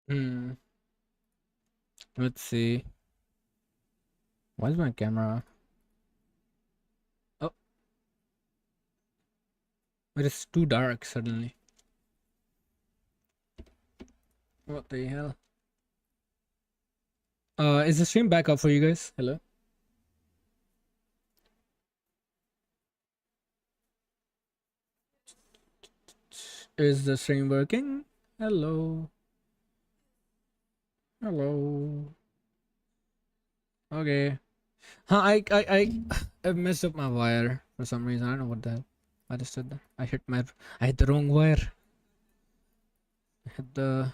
Hmm. Let's see. Why is my camera? Oh, it is too dark suddenly. What the hell? Is the stream back up for you guys? Hello? Is the stream working? Hello? Hello? Okay. Huh, I messed up my wire for some reason. I don't know what the hell. I just did that. I hit the wrong wire. I hit the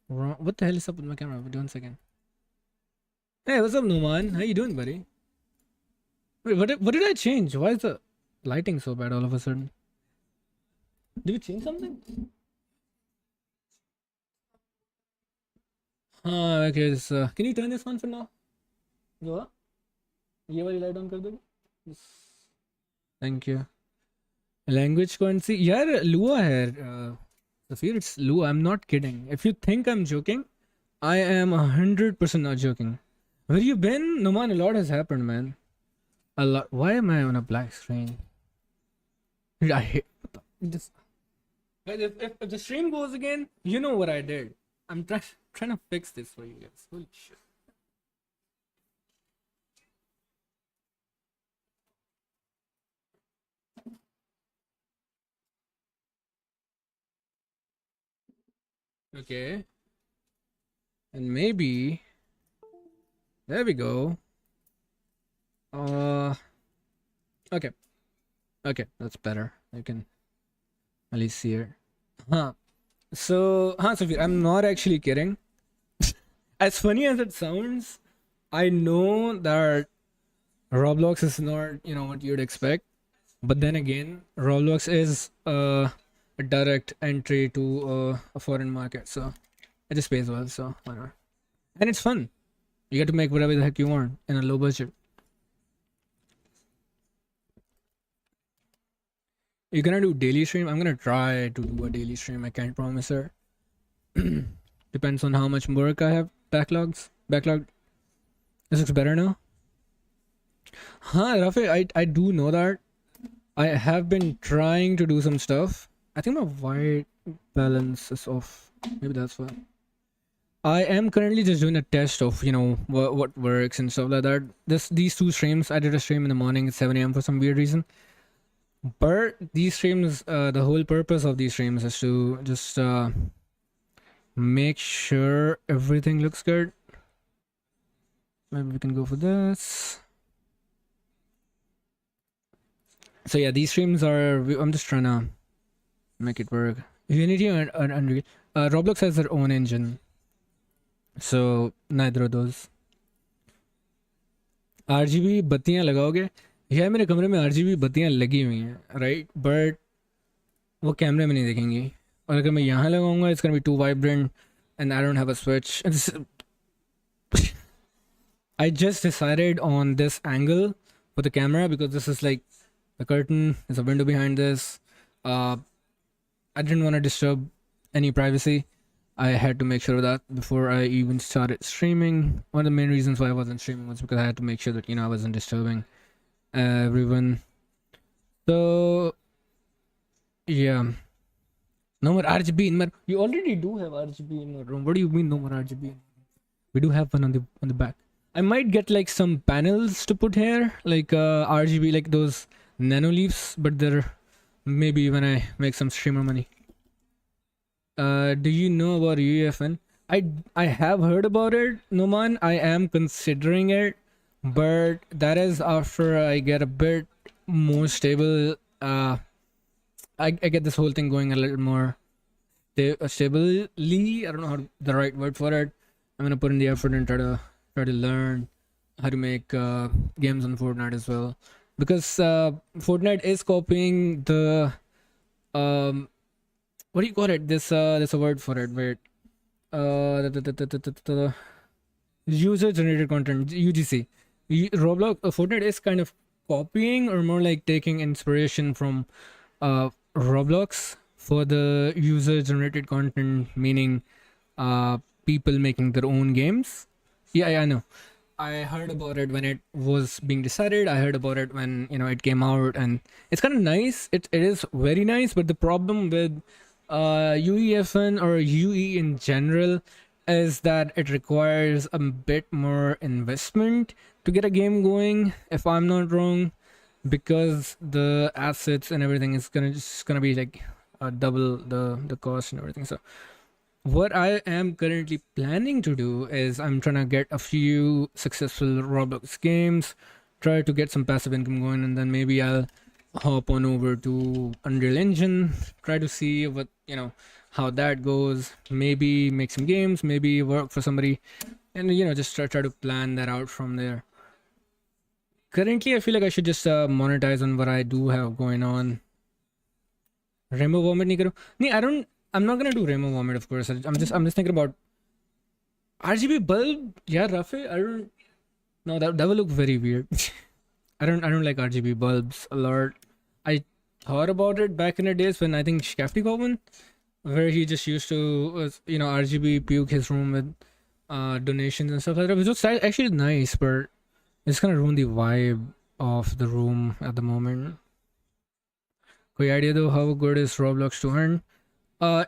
wrong. What the hell is up with my camera? Wait 1 second. Hey, what's up, Numan? How you doing, buddy? Wait, what did I change? Why is the lighting so bad all of a sudden? Did we change something? Okay. Can you turn this on for now? Yeah. ये वाली light on कर दोगे? Yes. Thank you. Language कौन सी? यार लुआ है. Safir, it's Lua. I'm not kidding. If you think I'm joking, I am 100% not joking. Where you been? No man, a lot has happened, man. A lot. Why am I on a black screen? Dude, I hate this. Guys, if the stream goes again, you know what I did. I'm trying to fix this for you guys. Holy shit. Okay. And maybe there we go. Okay. Okay, that's better. You can at least see it. Huh. So, Sophie, I'm not actually kidding. As funny as it sounds, I know that Roblox is not, what you'd expect. But then again, Roblox is a direct entry to a foreign market. So, it just pays well. So, why not? And it's fun. You get to make whatever the heck you want in a low budget. You're gonna do daily stream? I'm gonna try to do a daily stream. I can't promise her. Depends on how much work I have. Backlog. This looks better now. Rafi, I do know that. I have been trying to do some stuff. I think my white balance is off. Maybe that's why. I am currently just doing a test of what works and stuff like that. These two streams, I did a stream in the morning at 7 a.m. for some weird reason. But these streams, the whole purpose of these streams is to just make sure everything looks good. Maybe we can go for this. So yeah, these streams are. I'm just trying to make it work. Unity and Unreal. Roblox has their own engine, so neither of those. RGB बत्तियां लगाओगे? यार मेरे कमरे में RGB बत्तियां लगी हुई हैं, राइट? बट वो कैमरे में नहीं दिखेंगी. और अगर मैं यहाँ लगाऊंगा, it's gonna be too vibrant, and I don't have a switch. I just decided on this angle for the camera because this is like the curtain. There's a window behind this. I didn't want to disturb any privacy. I had to make sure of that before I even started streaming. One of the main reasons why I wasn't streaming was because I had to make sure that I wasn't disturbing everyone. So yeah, no more RGB in my. You already do have RGB in my room. What do you mean no more RGB? We do have one on the back. I might get like some panels to put here, like RGB, like those nano leaves, but they're maybe when I make some streamer money. Do you know about UEFN? I have heard about it, Numan. I am considering it, but that is after I get a bit more stable. I get this whole thing going a little more stably. I don't know the right word for it. I'm gonna put in the effort and try to learn how to make games on Fortnite as well, because Fortnite is copying the what do you call it? There's a word for it. Wait, the user generated content, UGC. Roblox, Fortnite is kind of copying or more like taking inspiration from Roblox for the user generated content, meaning people making their own games. Yeah, yeah, I know. I heard about it when it was being decided. I heard about it when it came out, and it's kind of nice. It is very nice, but the problem with UEFN or UE in general is that it requires a bit more investment to get a game going. If I'm not wrong, because the assets and everything is gonna be like double the cost and everything. So what I am currently planning to do is I'm trying to get a few successful Roblox games, try to get some passive income going, and then maybe I'll hop on over to Unreal Engine, try to see what how that goes. Maybe make some games, maybe work for somebody, and just try to plan that out from there. Currently, I feel like I should just monetize on what I do have going on. Rainbow vomit nahi karo. Nee, I don't. I'm not gonna do rainbow vomit, of course. I'm just thinking about RGB bulb. Yeah, Rafe. I don't. No, that will look very weird. I don't like RGB bulbs a lot. I thought about it back in the days when I think Shafty got one, where he just used to RGB puke his room with donations and stuff like that, which was actually nice, but it's gonna ruin the vibe of the room at the moment. Koi idea though how good is Roblox to earn?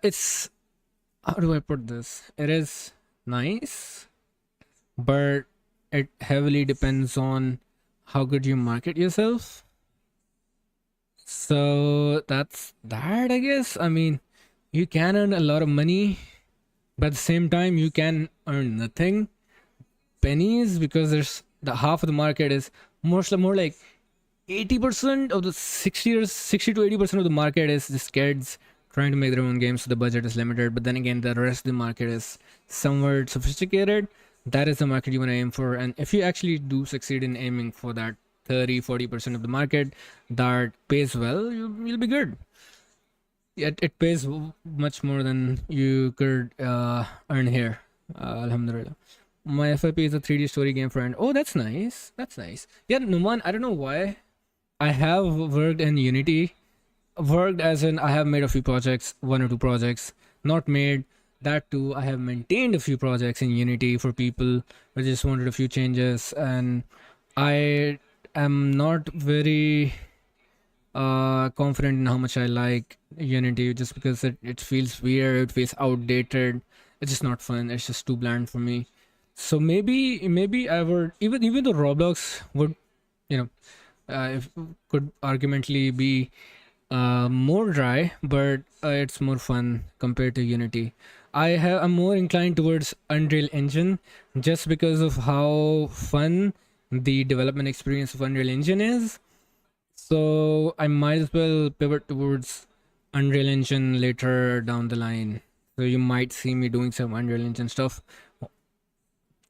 It's how do I put this? It is nice, but it heavily depends on how good you market yourself. So that's that, I guess. I mean, you can earn a lot of money, but at the same time, you can earn nothing, pennies, because there's the half of the market is more like 80% of the 60 to 80% of the market is just kids trying to make their own games, so the budget is limited. But then again, the rest of the market is somewhat sophisticated. That is the market you want to aim for, and if you actually do succeed in aiming for that 30-40% of the market that pays well, you'll be good. It pays much more than you could earn here. Alhamdulillah. My FIP is a 3D story game friend. Oh, that's nice. That's nice. Yeah, Numan, I don't know why. I have worked in Unity. Worked as in I have made a few projects, one or two projects. Not made. That too, I have maintained a few projects in Unity for people who just wanted a few changes. And I am not very confident in how much I like Unity, just because it feels weird, it feels outdated. It's just not fun. It's just too bland for me. So maybe I would, even though Roblox would, you know if could argumentally be more dry, but it's more fun compared to Unity. I'm more inclined towards Unreal Engine, just because of how fun the development experience of Unreal Engine is. So I might as well pivot towards Unreal Engine later down the line. So you might see me doing some Unreal Engine stuff.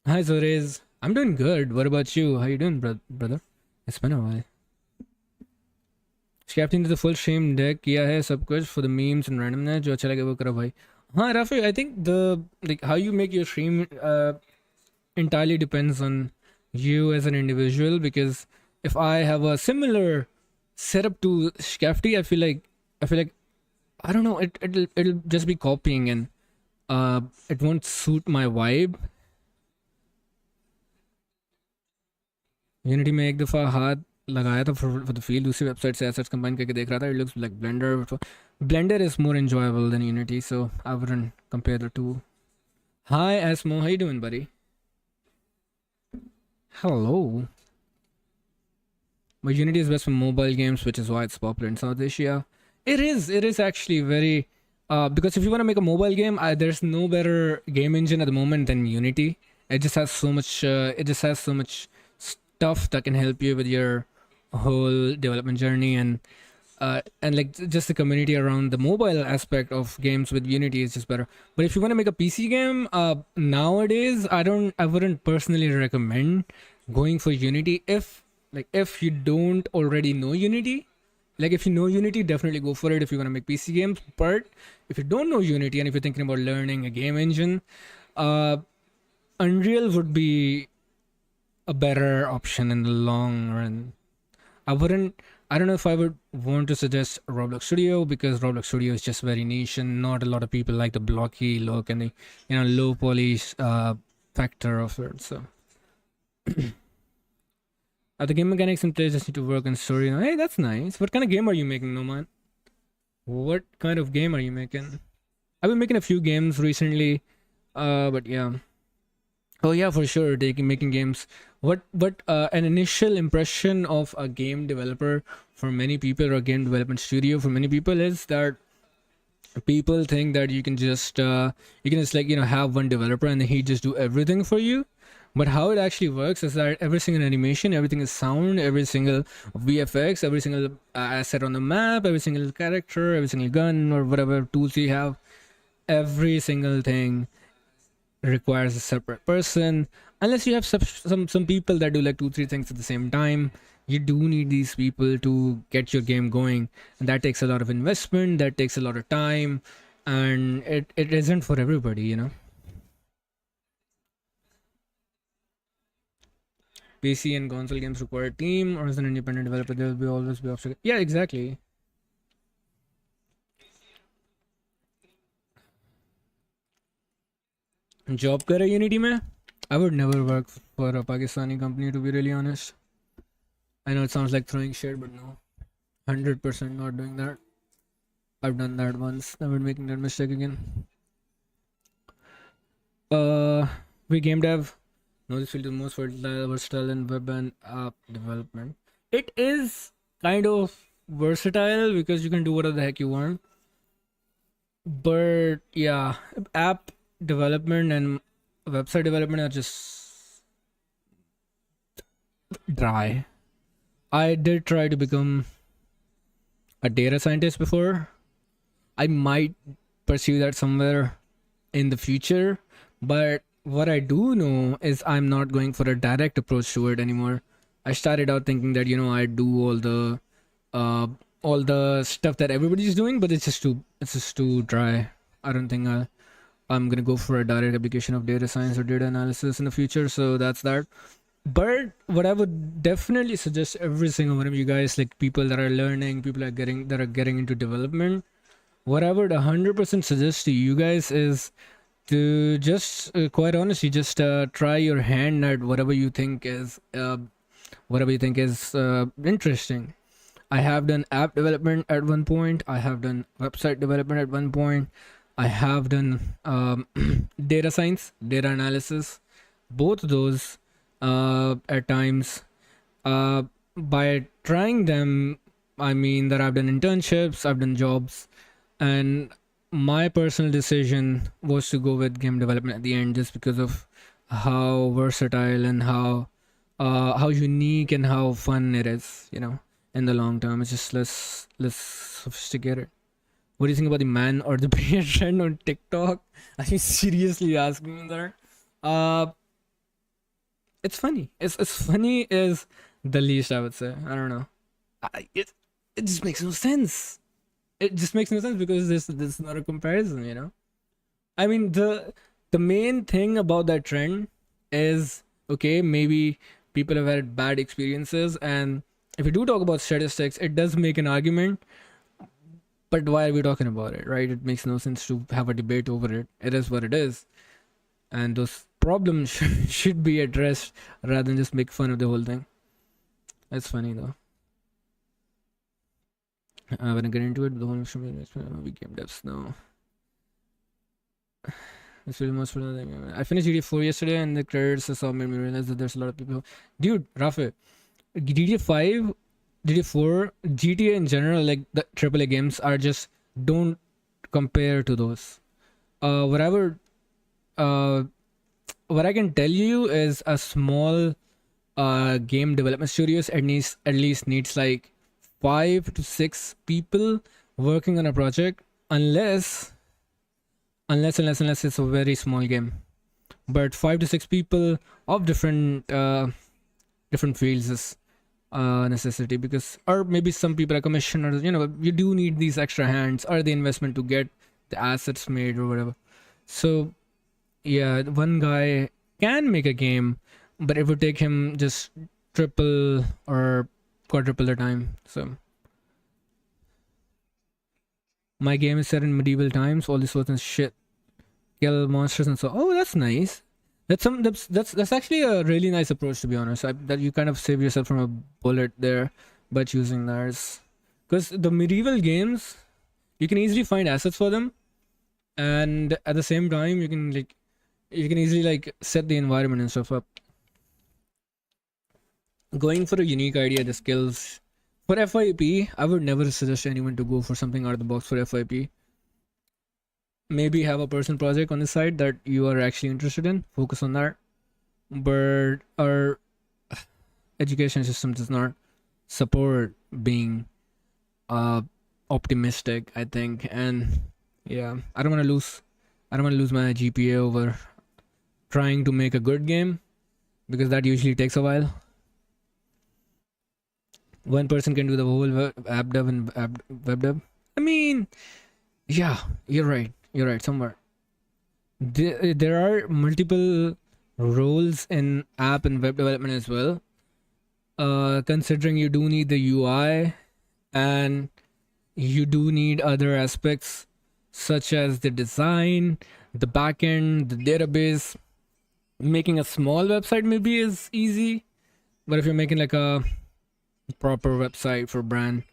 Hi Zores, I'm doing good. What about you? How you doing, brother? It's been a while. Captain to the full stream deck किया है सब कुछ for the memes and randomness जो अच्छा लगे वो करो भाई. हाँ Rafi, I think the like how you make your stream entirely depends on you as an individual, because if I have a similar setup to Skafty, I feel like I don't know, it'll just be copying, and it won't suit my vibe. Unity में एक दफ़ा हाथ लगाया था for the feel, दूसरी website से assets combine करके देख रहा था. It looks like Blender is more enjoyable than Unity, so I wouldn't compare the two. Hi Asmo, how you doing, buddy? Hello. But Unity is best for mobile games, which is why it's popular in South Asia. It is actually very because if you want to make a mobile game, there's no better game engine at the moment than Unity. It just has so much stuff that can help you with your whole development journey, and like just the community around the mobile aspect of games with Unity is just better. But if you want to make a PC game, nowadays I wouldn't personally recommend going for Unity if you don't already know Unity. Like if you know Unity, definitely go for it if you want to make PC games. But if you don't know Unity and if you're thinking about learning a game engine, Unreal would be a better option in the long run. I wouldn't I don't know if I would want to suggest Roblox Studio, because Roblox Studio is just very niche and not a lot of people like the blocky look and the low polish factor of it. So the game mechanics and players just need to work on story. Hey, that's nice. What kind of game are you making, no man? What kind of game are you making? I've been making a few games recently, but yeah. Oh yeah, for sure. Taking making games. What an initial impression of a game developer for many people, or a game development studio for many people, is that people think that you can just like have one developer and he just do everything for you. But how it actually works is that every single animation, everything is sound, every single VFX, every single asset on the map, every single character, every single gun or whatever tools you have, every single thing requires a separate person. Unless you have some people that do like two three things at the same time, you do need these people to get your game going, and that takes a lot of investment, that takes a lot of time, and it isn't for everybody. PC and console games require a team, or as an independent developer there will be always be obstacles. Yeah, exactly. Job करे Unity में? I would never work for a Pakistani company, to be really honest. I know it sounds like throwing shit, but no. 100% not doing that. I've done that once. Never making that mistake again. We game dev. No, this field is most versatile in web and app development. It is kind of versatile because you can do whatever the heck you want. But yeah, app development and website development are just dry. I did try to become a data scientist before. I might pursue that somewhere in the future, but what I do know is I'm not going for a direct approach to it anymore. I started out thinking that I do uh all the stuff that everybody's doing, but it's just too dry. I don't think I'm gonna go for a direct application of data science or data analysis in the future. So that's that. But what I would definitely suggest every single one of you guys, like people that are learning, people that are getting into development, what I would 100% suggest to you guys is to just quite honestly just try your hand at whatever you think is interesting. I have done app development at one point. I have done website development at one point. I have done data science, data analysis, both of those at times. By trying them, I mean that I've done internships, I've done jobs, and my personal decision was to go with game development at the end, just because of how versatile and how unique and how fun it is. In the long term, it's just less sophisticated. What do you think about the man or the beard trend on TikTok? Are you seriously asking me that? Uh, it's funny. It's funny is the least I would say. I don't know. It just makes no sense. It just makes no sense because this is not a comparison. I mean, the main thing about that trend is, okay, maybe people have had bad experiences, and if we do talk about statistics, it does make an argument. But why are we talking about it, right? It makes no sense to have a debate over it. It is what it is, and those problems should be addressed rather than just make fun of the whole thing. That's funny though. When I get into it, the whole we game devs now. It's really most thing. I finished GTA 4 yesterday, and the credits I saw made me realize that there's a lot of people. Dude, Rafe, GTA 5, GTA 4, GTA in general, like the AAA games, are just don't compare to those. Whatever. What I can tell you is a small game development studios at least needs like 5 to 6 people working on a project, unless it's a very small game. But 5 to 6 people of different fields is a necessity, because, or maybe some people are commissioned, or you do need these extra hands or the investment to get the assets made or whatever. So yeah, one guy can make a game, but it would take him just triple, or 10 times the amount of time. Because, or maybe some people are commissioned, or, but you do need these extra hands or the investment to get the assets made or whatever. So yeah, one guy can make a game, but it would take him just triple, or 10 times the amount of time. quadruple the time. So my game is set in medieval times, all this sorts of shit, kill monsters and so. Oh, that's nice. That's actually a really nice approach, to be honest. That you kind of save yourself from a bullet there by choosing theirs, because the medieval games you can easily find assets for them, and at the same time you can easily like set the environment and stuff up. Going for a unique idea, the skills for FYP, I would never suggest anyone to go for something out of the box for FYP. Maybe have a personal project on the side that you are actually interested in, focus on that. But our education system does not support being uh optimistic, I think. And yeah, I don't want to lose my GPA over trying to make a good game, because that usually takes a while. One person can do the whole app dev and web dev. I mean, yeah, you're right somewhere. There are multiple roles in app and web development as well. Considering you do need the UI, and you do need other aspects such as the design, the backend, the database. Making a small website maybe is easy, but if you're making like a proper website for brand,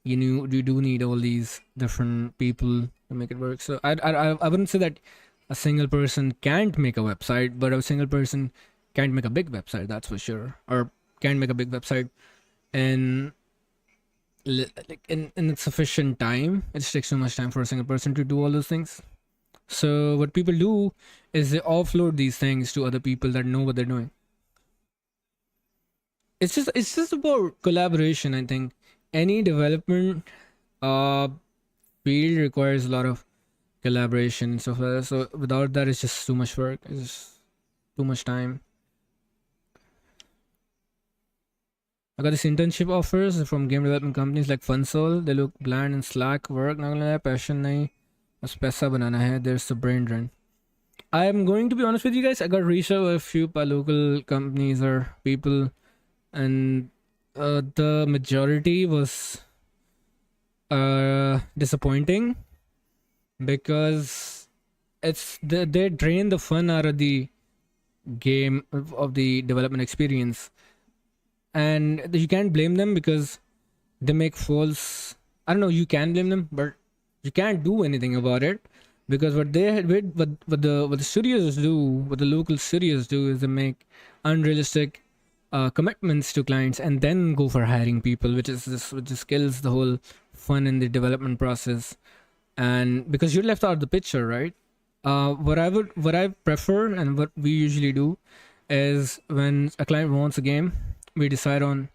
you do need all these different people to make it work. So I wouldn't say that a single person can't make a website, but a single person can't make a big website, that's for sure. Or can't make a big website in like in sufficient time. It just takes too much time for a single person to do all those things. So what people do is they offload these things to other people that know what they're doing. It's just about collaboration, I think. Any development uh field requires a lot of collaboration and stuff like that. So without that, it's just too much work. It's just too much time. I got this internship offers from game development companies like Funsol. They look bland and slack work. ना करना है, passion नहीं, बस पैसा बनाना है. There's the brain drain. I'm going to be honest with you guys. I got reached out by a few local companies or people, and the majority was disappointing, because they drain the fun out of the game of the development experience, and you can't blame them because they make false. I don't know. You can blame them, but you can't do anything about it, because what the studios do, what the local studios do, is they make unrealistic commitments to clients and then go for hiring people, which just kills the whole fun in the development process. And because you're left out of the picture, right? What I prefer and what we usually do is, when a client wants a game, we decide on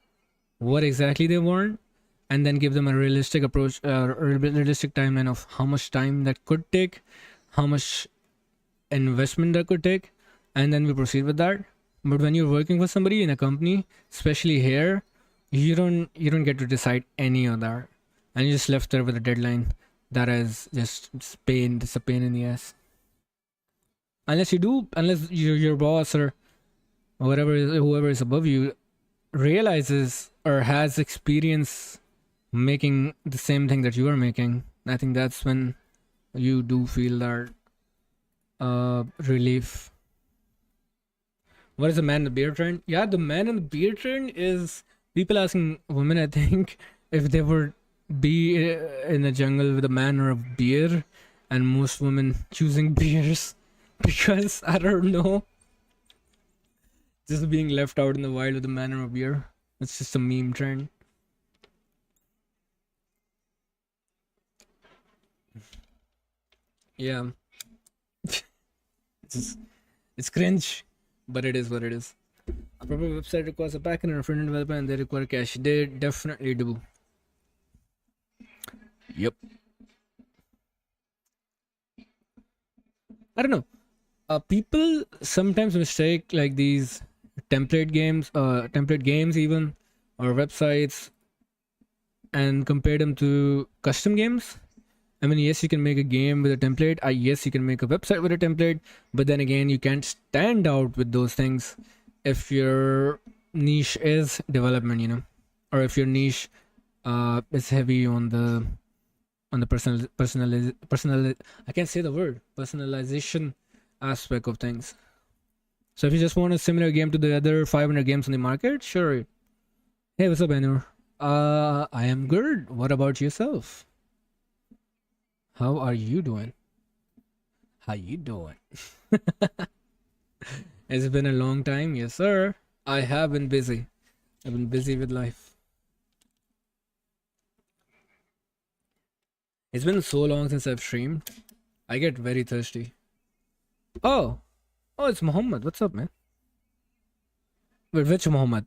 what exactly they want, and then give them a realistic approach, a realistic timeline of how much time that could take, how much investment that could take, and then we proceed with that. But when you're working for somebody in a company, especially here, you don't get to decide any of that, and you're just left there with a deadline that is just pain. It's a pain in the ass. Unless your boss or whoever is above you realizes or has experience making the same thing that you are making. I think that's when you do feel that relief. What is the man in the beer trend? Yeah, the man in the beer trend is people asking women, I think, if they would be in a jungle with a man or a beer, and most women choosing beers because I don't know, just being left out in the wild with a man or a beer. It's just a meme trend. Yeah, it's cringe, but it is what it is. A proper website requires a backend and a front-end developer, and they require cache. They definitely do. Yep. I don't know. People sometimes mistake like these template games even, or websites, and compare them to custom games. I mean, yes, you can make a game with a template. Yes, you can make a website with a template. But then again, you can't stand out with those things if your niche is development. or if your niche is heavy on the personal, I can't say the word, personalization aspect of things. So if you just want a similar game to the other 500 games on the market, sure. Hey, what's up, Anur? I am good. What about yourself? How are you doing? How you doing? It's been a long time, yes, sir. I have been busy. I've been busy with life. It's been so long since I've streamed. I get very thirsty. Oh, oh, it's Muhammad. What's up, man? Wait, which Muhammad?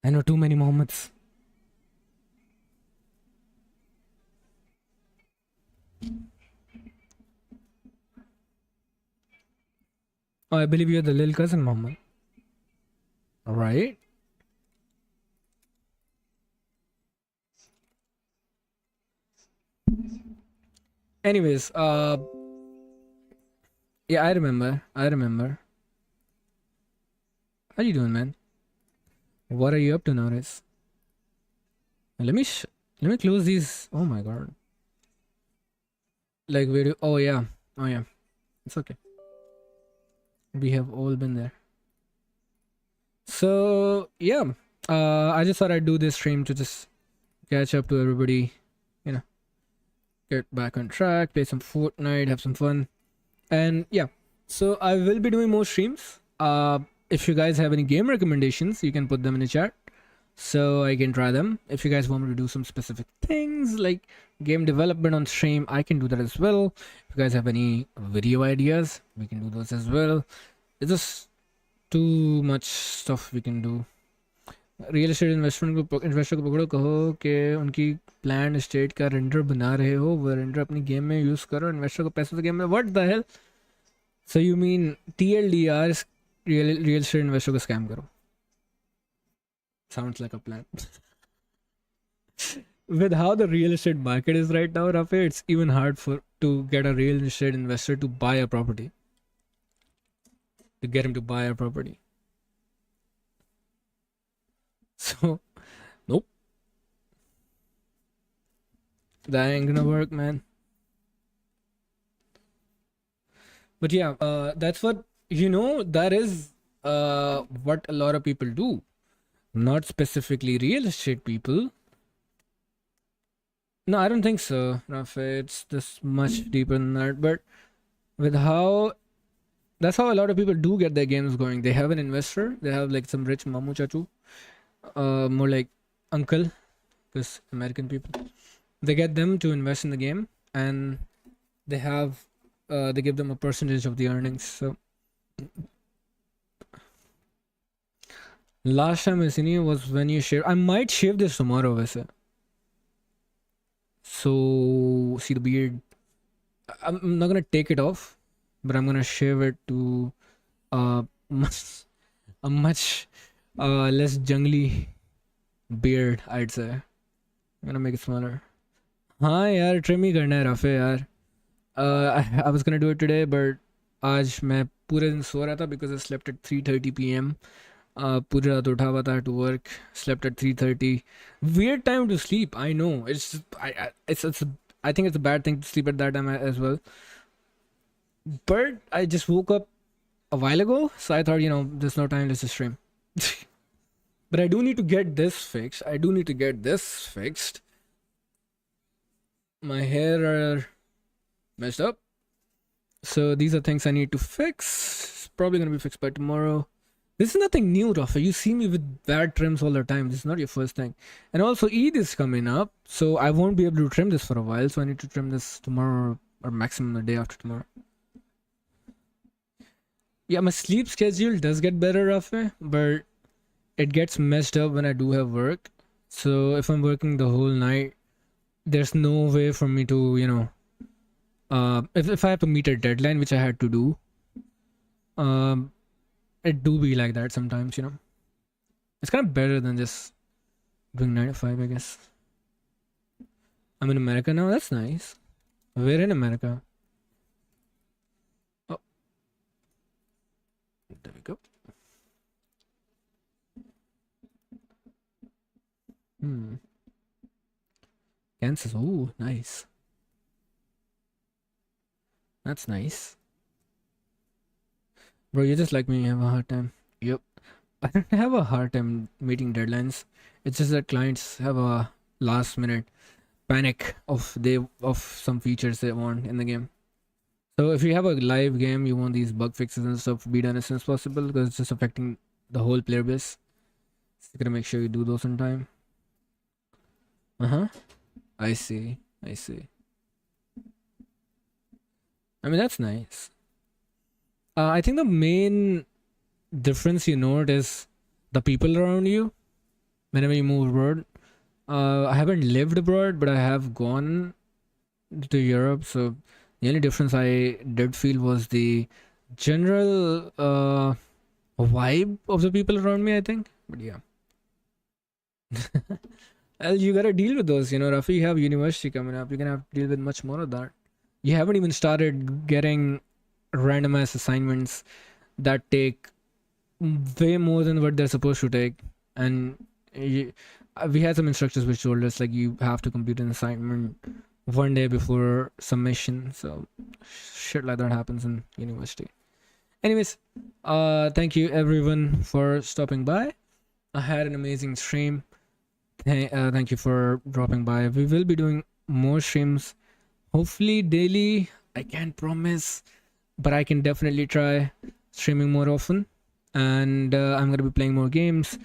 I know too many Muhammads. Oh, I believe you're the little cousin Muhammad. All right. Anyways, yeah, I remember. I remember. How you doing, man? What are you up to nowadays? Let me let me close these. Oh my god. Like where do? Oh yeah. Oh yeah. It's okay. We have all been there. So yeah. I just thought I'd do this stream to just catch up to everybody. You know, get back on track, play some Fortnite, have some fun, and yeah. So I will be doing more streams. If you guys have any game recommendations, you can put them in the chat so I can try them. If you guys want me to do some specific things like game development on stream, I can do that as well. If you guys have any video ideas, we can do those as well. It's just too much stuff we can do. Real estate investor को पकड़ो, कहो कि उनकी plan state का render बना रहे हो, वो रेंडर अपनी गेम में यूज़ करो, इन्वेस्टर को पैसे तो गेम में. What the hell? So you mean TLDR, real estate investor को स्कैम करो? Sounds like a plan. With how the real estate market is right now, Rafe, it's even hard to get a real estate investor to buy a property. To get him to buy a property. So, nope. That ain't gonna work, man. But yeah, that's what, that is what a lot of people do. Not specifically real estate people. No, I don't think so, Rafe. It's this much deeper than that. But with how, that's how a lot of people do get their games going. They have an investor. They have like some rich mamu chachu, more like uncle, because American people. They get them to invest in the game, and they have, they give them a percentage of the earnings. So last time I seen you was when you shaved. I might shave this tomorrow, वैसे. So see the beard. I'm not gonna take it off, but I'm gonna shave it to uh much, a much less jungly beard, I'd say. I'm gonna make it smaller. हाँ यार, trim ही करना है रफे यार. I was gonna do it today, but आज मैं पूरे दिन सो रहा था because I slept at 3:30 p.m. पूरी रात उठा हुआ था to work, slept at 3:30. Weird time to sleep, I know. I think it's a bad thing to sleep at that time as well. But I just woke up a while ago, so I thought, there's no time, let's just stream. But I do need to get this fixed. My hair are messed up. So these are things I need to fix. It's probably gonna be fixed by tomorrow. This is nothing new, Rafa. You see me with bad trims all the time. This is not your first thing. And also Eid is coming up, so I won't be able to trim this for a while. So I need to trim this tomorrow or maximum the day after tomorrow. Yeah, my sleep schedule does get better, Rafa, but it gets messed up when I do have work. So if I'm working the whole night, there's no way for me to, if I have to meet a deadline, which I had to do, it do be like that sometimes, It's kind of better than just doing 9 to 5, I guess. I'm in America now. That's nice. We're in America. Oh. There we go. Hmm. Kansas. Oh, nice. That's nice. Bro, you just like me, you have a hard time. Yep. I don't have a hard time meeting deadlines. It's just that clients have a last minute panic of some features they want in the game. So if you have a live game, you want these bug fixes and stuff to be done as soon as possible because it's just affecting the whole player base. So you gotta make sure you do those on time. Uh-huh. I see. I see. I mean, that's nice. I think the main difference you note is the people around you whenever you move abroad. I haven't lived abroad, but I have gone to Europe. So the only difference I did feel was the general vibe of the people around me, I think. But yeah. Well, you gotta deal with those, Rafi. You have university coming up. You're gonna have to deal with much more of that. You haven't even started getting randomized assignments that take way more than what they're supposed to take. And you, we had some instructors which told us like you have to complete an assignment one day before submission. So shit like that happens in university. Anyways, thank you everyone for stopping by. I had an amazing stream. Thank you for dropping by. We will be doing more streams, hopefully daily. I can't promise, but I can definitely try streaming more often. And I'm gonna be playing more games.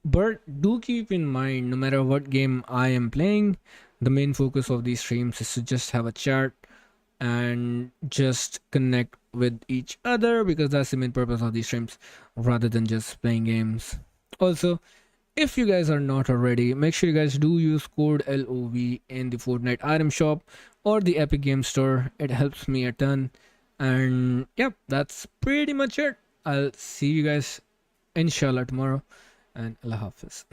But do keep in mind, no matter what game I am playing, the main focus of these streams is to just have a chat and just connect with each other because that's the main purpose of these streams rather than just playing games. Also, if you guys are not already, make sure you guys do use code LOV in the Fortnite item shop or the Epic Game Store. It helps me a ton. And yep, that's pretty much it. I'll see you guys inshallah tomorrow and Allah Hafiz.